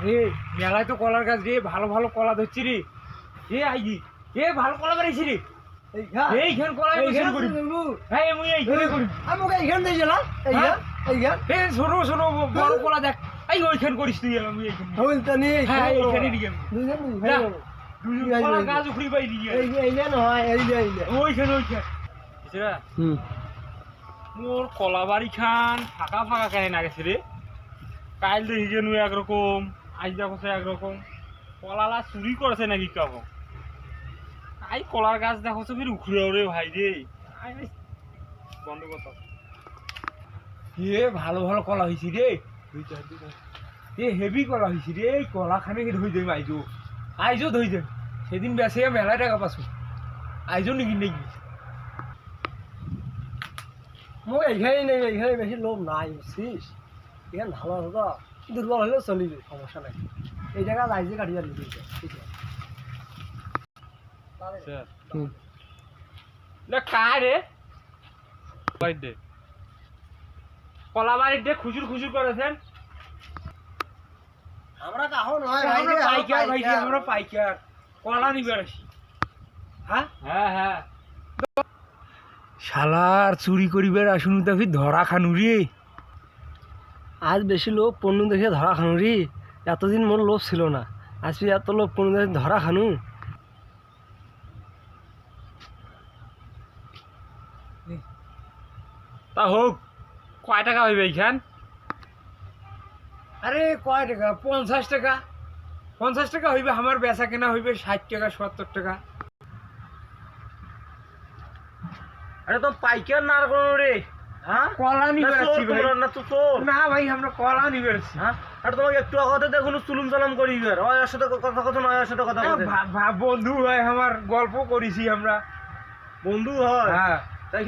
রে মেলায় তো কলার গাছ রে, ভালো ভালো কলা ধরছি রে। এ আইগি এ ভালো কলা বেরিয়েছি রে। এইখান কলা এইখান করি। হ্যাঁ মুই এইখানে করি। আমাকে এইখান দিয়ে গেলাম এইখান এ ছোট ছোট বড় কলা দেখ। এই ওইখান করিস তুই, আমি এইখানে। হইতা নি হ্যাঁ এইখানে দিকে দুজন দুই কলা গাছ উখড়ি পাই দিকে। এইলে নহয় এইলে ওইখানে বুঝরা মোর কলা বাড়ি খান ফাঁকা ফাঁকা কেন না গেছে রে। কাল দেখি যে নু একরকম, আজ দেখো একরকম। কলালা চুরি করেছে নাকি কাবো। আই কলার গাছ দেখো ফির উখড়ে রে ভাই রে। বন্ধ কথা এ ভালো ভালো কলা হয়েছি রে। এ হেভি কলা হয়েছি রে। এই কলা খানে ধুই দেম আইজো আইজো ধুই দেম। সেদিন বেসে মেলায় টাকা পাচ্ছ, আইজো নাকি নাকি মোক এইখানে নেই, এইখানে বেশি লোভ নাই বুঝছিস। এখানে ভালো আছে তো, দুর্বল হলেও চলিবে, সমস্যা নাই। এই জায়গা লাইজে কাটিয়ে দিবি। কলা বাড়ির দিয়ে খুচুর খুচুর করেছেন। আমরা কাহো নয় আমরা পাইকার ভাই, আমরা পাইকার কলা নিবে আসি। হ্যাঁ হ্যাঁ হ্যাঁ শালার চুরি করিবার আসুন তাফি ধরা খানু রে। আজ বেশি লোভ পণ্য দেখে ধরা খানু রে। এতদিন মোর লোভ ছিল না, আজ এত লোভ পণ্য দেখে ধরা খানু। তা হোক, কয় টাকা হইবে এইখান? আরে কয় টাকা? 50 টাকা। 50 টাকা হইবে। আমার বেচা কেনা হইবে 60 টাকা 70 টাকা। আরে তো পাইকার না আর কোন রে। হ্যাঁ কলা নিবে আসছি ভাই। না তো চোর না ভাই, আমরা কলা নিবে আসছি। হ্যাঁ আর তোমাকে একটু আগতে দেখুন চুলুম চালাম করি বের ওই সাথে কথা কথা নয় সাথে কথা বলতে বন্ধু হয় আমার, গল্প করেছি আমরা। বন্ধু হয়। হ্যাঁ তাই